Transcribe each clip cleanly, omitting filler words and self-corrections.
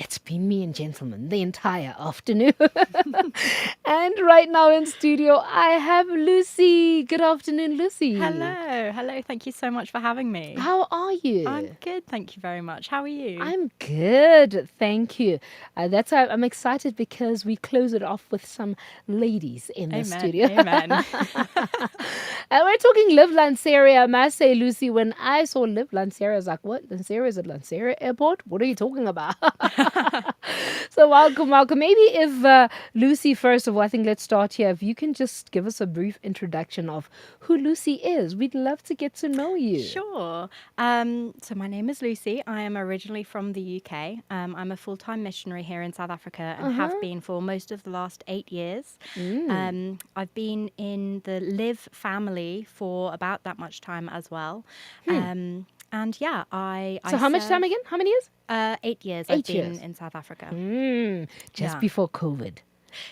It's been me and gentlemen the entire afternoon. And right now in studio, I have Lucy. Good afternoon, Lucy. Hello. Thank you so much for having me. How are I'm you? good, thank you very much. How are you? I'm good, thank you. That's why I'm excited because we close it off with some ladies in the Amen. studio. Amen. And we're talking LIV Lanseria. I must say, Lucy, when I saw LIV Lanseria, I was like, what? Lanseria is at Lanseria Airport? What are you talking about? So welcome. Maybe if Lucy, first of all, I think let's start here. If you can just give us a brief introduction of who Lucy is. We'd love to get to know you. Sure. So my name is Lucy. I am originally from the UK. I'm a full-time missionary here in South Africa and have been for most of the last 8 years. I've been in the LIV family for about that much time as well. And yeah, I So how much time again? How many years? 8 years I've 8 been years. in South Africa. Just Yeah. before COVID.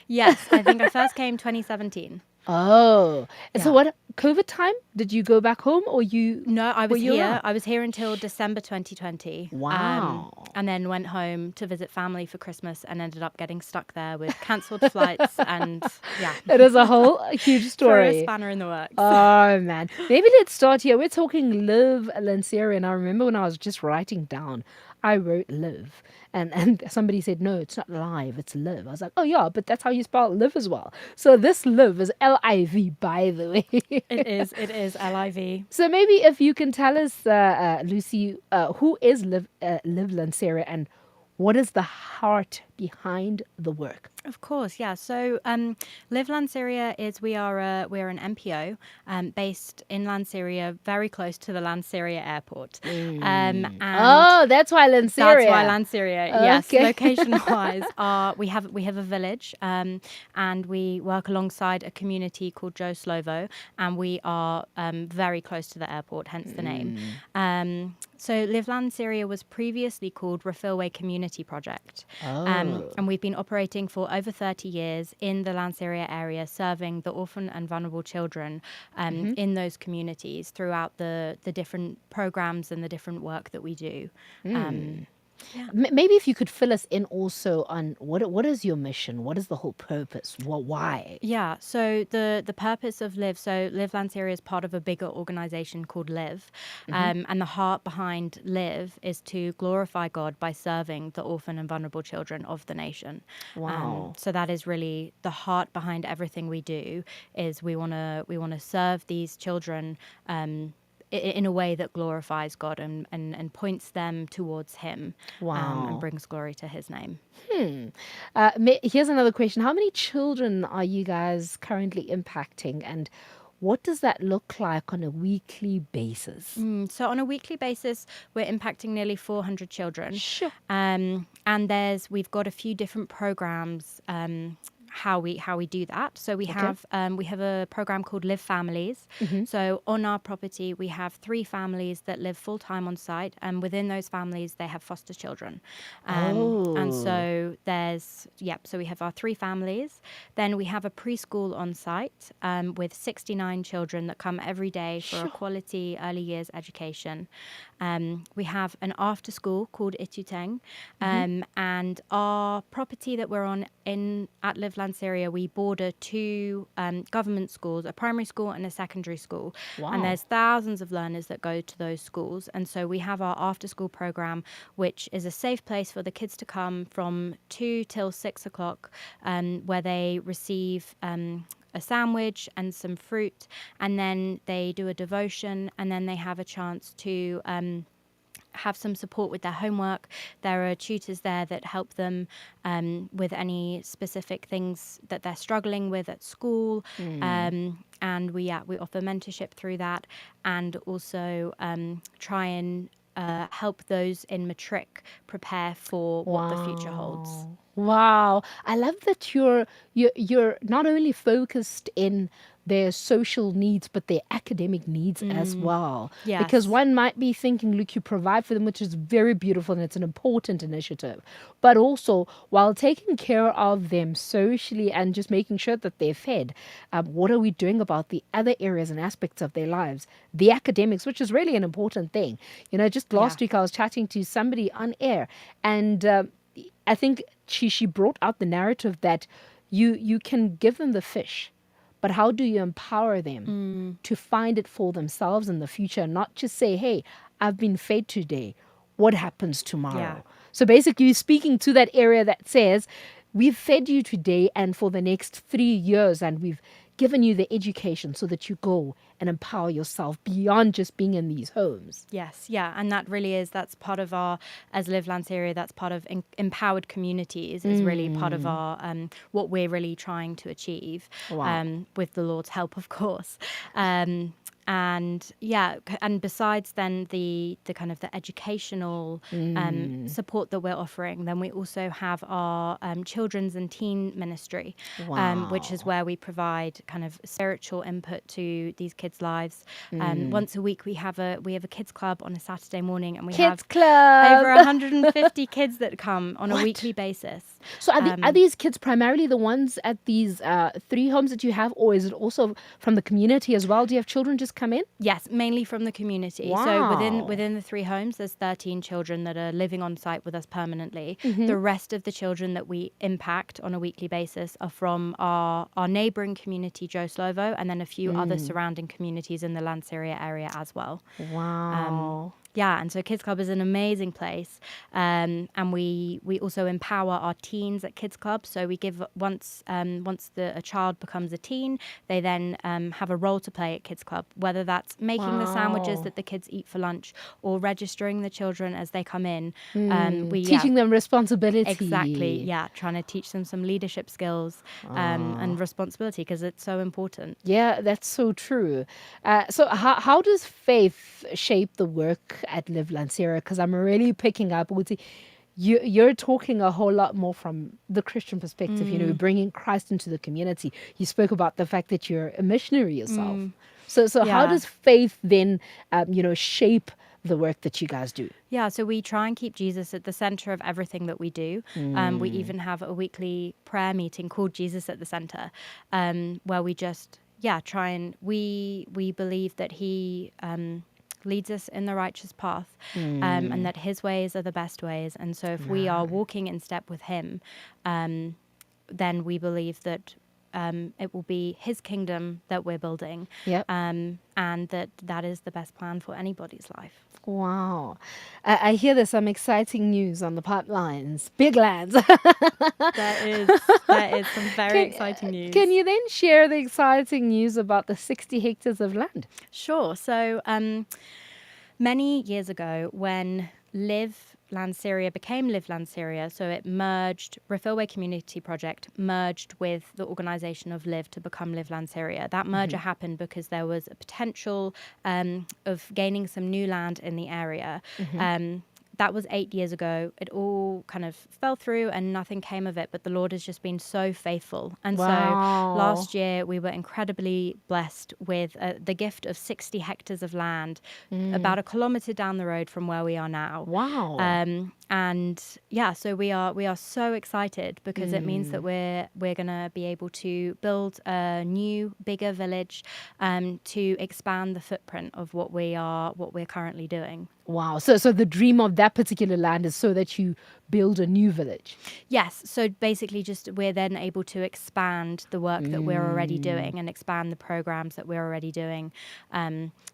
Yes, I think I first came 2017. Oh, and so Yeah. what? COVID time? Did you go back home or you? No, I were was you here. around? I was here until December 2020. Wow. And then went home to visit family for Christmas and ended up getting stuck there with cancelled flights and yeah, It is a whole huge throw a story. spanner in the works. Oh man, maybe let's start here. We're talking LIV Lanseria, and I remember when I was just writing down, I wrote LIV, and somebody said no, it's not live, it's LIV. I was like, oh yeah, but that's how you spell LIV as well. So this LIV is LIV, by the way. It is LIV. So maybe if you can tell us, Lucy, who is LIV Lanseria, and what is the heart behind the work? Of course, yeah. So, LIV Lanseria is we're an MPO based in Lanseria, very close to the Lanseria airport, and Oh, that's why that's why Lanseria. Lanseria. Yes, Okay. location-wise, we have a village, and we work alongside a community called Joe Slovo, and we are very close to the airport, hence the name. So LIV Lanseria was previously called Refillway Community Project, and we've been operating for over 30 years in the Lanseria area, serving the orphan and vulnerable children in those communities throughout the different programs and the different work that we do. Maybe if you could fill us in also on what is your mission? What is the whole purpose? Why? Yeah, so the purpose of LIV, so LIV Lanseria is part of a bigger organization called LIV, and the heart behind LIV is to glorify God by serving the orphan and vulnerable children of the nation. Wow. So that is really the heart behind everything we do. Is we want to serve these children in a way that glorifies God and points them towards Him, Wow. and brings glory to His name. Here's another question. How many children are you guys currently impacting, and what does that look like on a weekly basis? So on a weekly basis, we're impacting nearly 400 children. Sure. And we've got a few different programs. How we do that. So we have a program called Live Families. So on our property we have 3 families that live full time on site, and within those families they have foster children. And so so we have our 3 families. Then we have a preschool on site with 69 children that come every day for a quality early years education. We have an after school called Ituteng, and our property that we're on at LIV Lanseria, we border 2 government schools, a primary school and a secondary school. Wow. And there's thousands of learners that go to those schools. And so we have our after school program, which is a safe place for the kids to come from 2 till 6 o'clock, where they receive a sandwich and some fruit, and then they do a devotion, and then they have a chance to have some support with their homework. There are tutors there that help them with any specific things that they're struggling with at school. And we offer mentorship through that, and also try and help those in matric prepare for what the future holds. Wow. I love that you're not only focused in their social needs, but their academic needs as well. Yes. Because one might be thinking, look, you provide for them, which is very beautiful and it's an important initiative. But also, while taking care of them socially and just making sure that they're fed, what are we doing about the other areas and aspects of their lives? The academics, which is really an important thing. You know, just last week I was chatting to somebody on air, and I think she brought out the narrative that you can give them the fish, but how do you empower them to find it for themselves in the future? Not just say, hey, I've been fed today. What happens tomorrow? So basically, you're speaking to that area that says, we've fed you today and for the next 3 years, and we've given you the education so that you go and empower yourself beyond just being in these homes. Yes, yeah, and that really is, that's part of our, as LIV Lanseria, that's part of empowered communities, is really part of our, what we're really trying to achieve, Wow. with the Lord's help, of course. And yeah, and besides then the kind of the educational support that we're offering, then we also have our children's and teen ministry, which is Wow. where we provide kind of spiritual input to these kids' lives. Once a week we have a kids club on a Saturday morning, and we Kids have club. over 150 kids that come on a weekly basis. So are these kids primarily the ones at these 3 homes that you have, or is it also from the community as well? Do you have children just come in? Yes, mainly from the community. Wow. So within the 3 homes, there's 13 children that are living on site with us permanently. The rest of the children that we impact on a weekly basis are from our neighbouring community, Joe Slovo, and then a few other surrounding communities in the Lanseria area as well. Wow. Yeah, and so Kids Club is an amazing place, and we also empower our teens at Kids Club. So we give once a child becomes a teen, they then have a role to play at Kids Club, whether that's making the sandwiches that the kids eat for lunch or registering the children as they come in. Teaching them responsibility. Exactly, yeah, trying to teach them some leadership skills and responsibility, because it's so important. Yeah, that's so true. So how does faith shape the work at LIV Lanseria? Because I'm really picking up, Uti, you're talking a whole lot more from the Christian perspective, bringing Christ into the community. You spoke about the fact that you're a missionary yourself. So how Yeah. does faith then, shape the work that you guys do? Yeah, so we try and keep Jesus at the center of everything that we do. We even have a weekly prayer meeting called Jesus at the Center, where we just, try and we believe that he leads us in the righteous path, and that his ways are the best ways. And so if we are walking in step with him, then we believe that it will be his kingdom that we're building, Yep. and that is the best plan for anybody's life. Wow. I hear there's some exciting news on the pipelines. Big lands. There is some very exciting news. Can you then share the exciting news about the 60 hectares of land? Sure. So many years ago, when LIV Lanseria became LIV Lanseria, so it merged, Refillway Community Project merged with the organisation of LIV to become LIV Lanseria. That merger happened because there was a potential of gaining some new land in the area. That was 8 years ago. It all kind of fell through and nothing came of it, but the Lord has just been so faithful. And so last year we were incredibly blessed with the gift of 60 hectares of land, about a kilometre down the road from where we are now. Wow. And yeah, so we are so excited, because it means that we're going to be able to build a new, bigger village, to expand the footprint of what we're currently doing. Wow. So the dream of that particular land is so that you build a new village. Yes. So basically just we're then able to expand the work that we're already doing and expand the programs that we're already doing,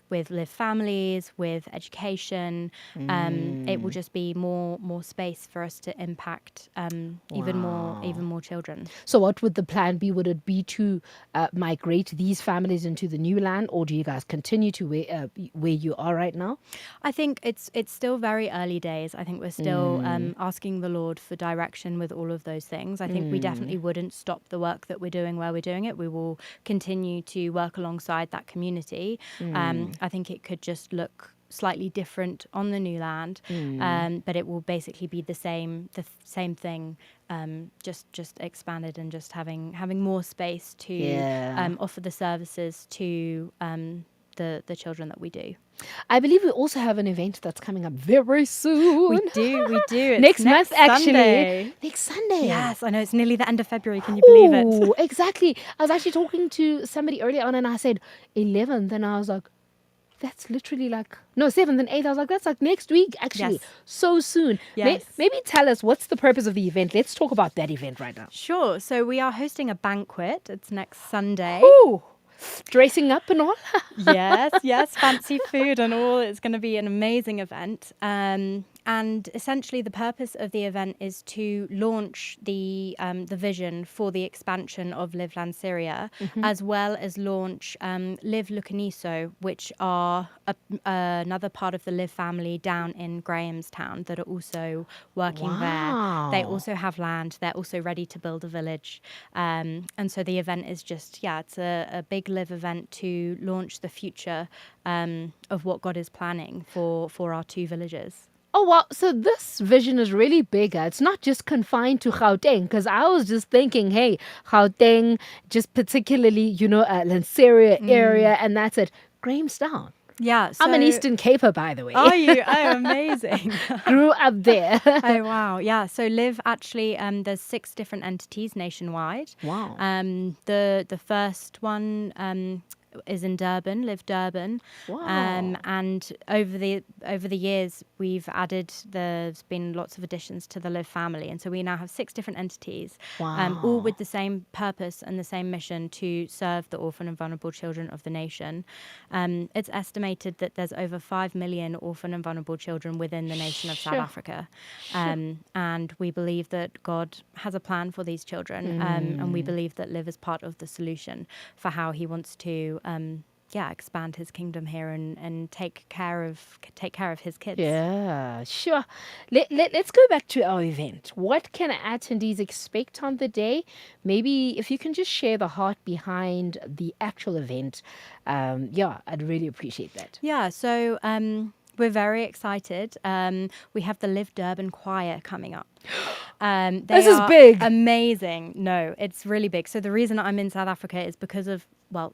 with LIV families, with education. It will just be more space for us to impact even more children. So what would the plan be? Would it be to migrate these families into the new land, or do you guys continue to where you are right now? I think it's still very early days. I think we're still asking the Lord for direction with all of those things. I think we definitely wouldn't stop the work that we're doing where we're doing it. We will continue to work alongside that community. I think it could just look slightly different on the new land, but it will basically be the same thing, just expanded, and just having more space to offer the services to the children that we do. I believe we also have an event that's coming up very soon. We do. It's next month, actually. Sunday. Next Sunday. Yes, I know, it's nearly the end of February. Can you believe it? Oh, exactly. I was actually talking to somebody earlier on, and I said 11th, and I was like, that's literally like, no, 7th and 8th. I was like, that's like next week, actually. Yes. So soon. Yes. Maybe tell us, what's the purpose of the event? Let's talk about that event right now. Sure. So we are hosting a banquet. It's next Sunday. Ooh, dressing up and all. Yes, fancy food and all. It's going to be an amazing event. And essentially, the purpose of the event is to launch the vision for the expansion of LIV Lanseria, as well as launch LIV Lukho, which are another part of the LIV family down in Grahamstown that are also working there. They also have land. They're also ready to build a village. And so the event is just, it's a big LIV event to launch the future of what God is planning for our two villages. Oh, wow. So this vision is really bigger. It's not just confined to Gauteng, because I was just thinking, hey, Gauteng, just particularly, Lanseria area, and that's it. Grahamstown. Yeah. So I'm an Eastern Caper, by the way. Are you? Oh, amazing. Grew up there. Oh, wow. Yeah. So LIV actually, there's 6 different entities nationwide. Wow. The first one is in Durban, LIV Durban. Wow. And over the years, there's been lots of additions to the LIV family. And so we now have 6 different entities, all with the same purpose and the same mission to serve the orphan and vulnerable children of the nation. It's estimated that there's over 5 million orphan and vulnerable children within the nation of South Africa. And we believe that God has a plan for these children. And we believe that LIV is part of the solution for how he wants to expand his kingdom here and take care of his kids. Yeah, sure. Let's go back to our event. What can attendees expect on the day? Maybe if you can just share the heart behind the actual event. I'd really appreciate that. Yeah, so we're very excited. We have the LIV Durban Choir coming up. This is big. Amazing. No, it's really big. So the reason I'm in South Africa is because of,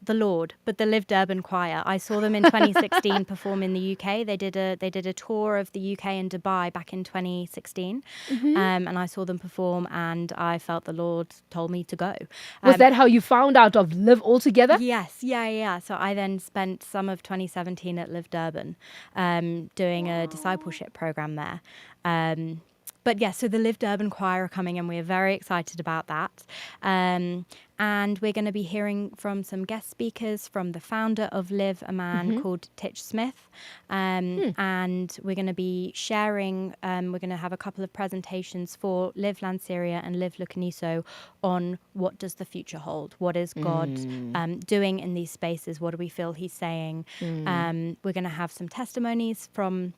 the Lord, but the LIV Durban Choir. I saw them in 2016 perform in the UK. They did a tour of the UK and Dubai back in 2016, and I saw them perform, and I felt the Lord told me to go. Was that how you found out of LIV altogether? Yes, yeah. So I then spent some of 2017 at LIV Durban, doing a discipleship program there. But yes, so the LIV Durban Choir are coming, and we're very excited about that. And we're going to be hearing from some guest speakers from the founder of LIV, a man called Titch Smith. And we're going to be sharing, we're going to have a couple of presentations for LIV Lanseria and LIV Lukho on what does the future hold? What is God doing in these spaces? What do we feel he's saying? We're going to have some testimonies from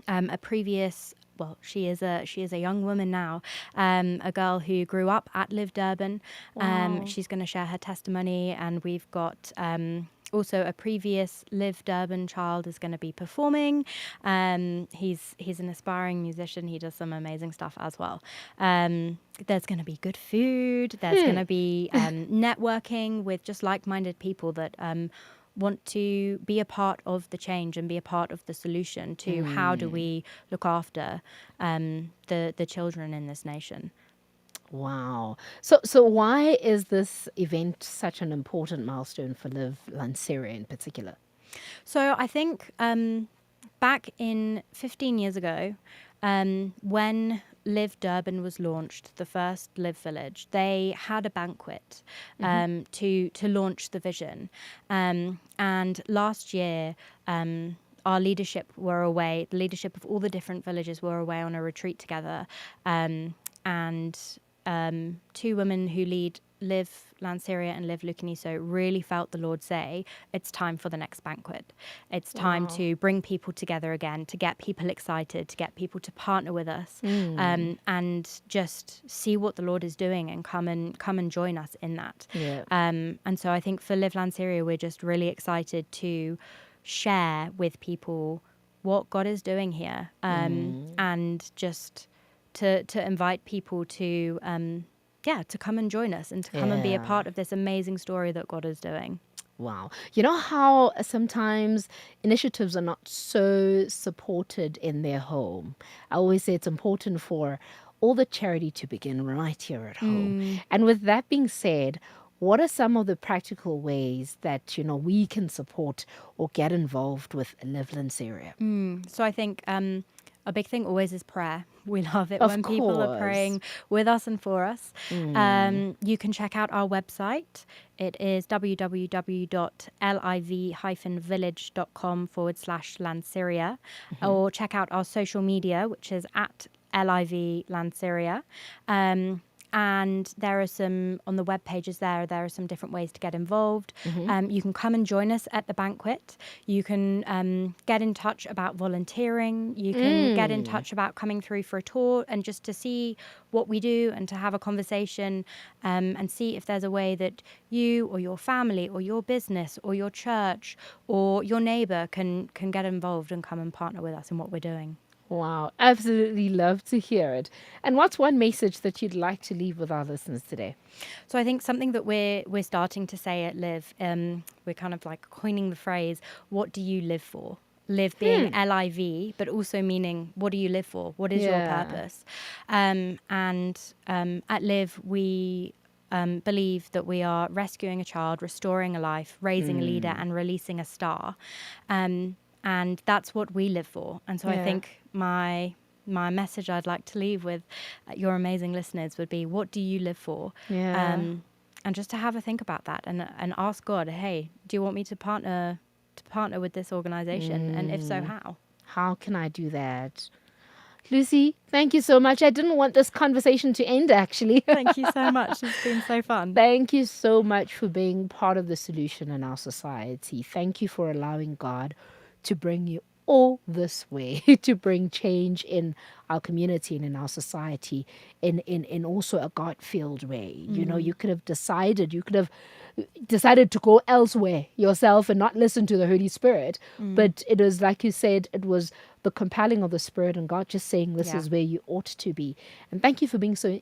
a previous... she is a young woman now, a girl who grew up at LIV Durban. Wow. She's going to share her testimony, and we've got also a previous LIV Durban child is going to be performing. He's an aspiring musician. He does some amazing stuff as well. There's going to be good food. There's going to be networking with just like-minded people that want to be a part of the change and be a part of the solution to how do we look after the children in this nation. Wow. So why is this event such an important milestone for LIV Lanseria in particular? So I think back in 15 years ago, when LIV Durban was launched, the first LIV village, they had a banquet to launch the vision. And last year, our leadership were away, the leadership of all the different villages were away on a retreat together. And 2 women who lead LIV Lanseria and LIV Lukho really felt the Lord say, it's time for the next banquet. It's time to bring people together again, to get people excited, to get people to partner with us, and just see what the Lord is doing and come and join us in that. Yeah. And so I think for LIV Lanseria, we're just really excited to share with people what God is doing here, and just to invite people to come and join us and to come and be a part of this amazing story that God is doing. Wow. You know how sometimes initiatives are not so supported in their home? I always say it's important for all the charity to begin right here at home. And with that being said, what are some of the practical ways that, we can support or get involved with LIV Lanseria? So I think a big thing always is prayer. We love it Of when people are course. praying with us and for us. You can check out our website. It is www.liv-village.com/Lanseria, or check out our social media, which is at LIV Lanseria. And there are some, on the web pages there are some different ways to get involved. You can come and join us at the banquet. You can get in touch about volunteering. You can get in touch about coming through for a tour and just to see what we do and to have a conversation and see if there's a way that you or your family or your business or your church or your neighbor can get involved and come and partner with us in what we're doing. Wow, absolutely love to hear it. And what's one message that you'd like to leave with our listeners today? So I think something that we're starting to say at LIV, we're kind of like coining the phrase, what do you live for? LIV being LIV, but also meaning, what do you live for? What is your purpose? And at LIV, we believe that we are rescuing a child, restoring a life, raising a leader, and releasing a star. And that's what we live for. And so I think my message I'd like to leave with your amazing listeners would be, what do you live for? And just to have a think about that and ask God, hey, do you want me to partner with this organization? And if so, how? How can I do that? Lucy, thank you so much. I didn't want this conversation to end, actually. Thank you so much. It's been so fun. Thank you so much for being part of the solution in our society. Thank you for allowing God to bring you all this way, to bring change in our community and in our society in also a God-filled way. You could have decided to go elsewhere yourself and not listen to the Holy Spirit. But it was, like you said, it was the compelling of the Spirit and God just saying this is where you ought to be. And thank you for being so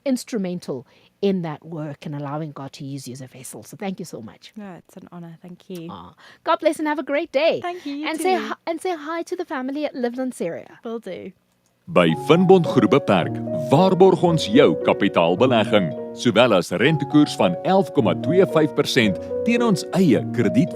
instrumental in that work and allowing God to use you as a vessel. So thank you so much. Yeah, it's an honor. Thank you. God bless and have a great day. Thank you. And too. say hi to the family at LIV Lanseria. Will do. By Finbond Groep Beperk waarborg ons jou kapitaalbelegging, sowel as rentekoers van 11,25% teen ons eie krediet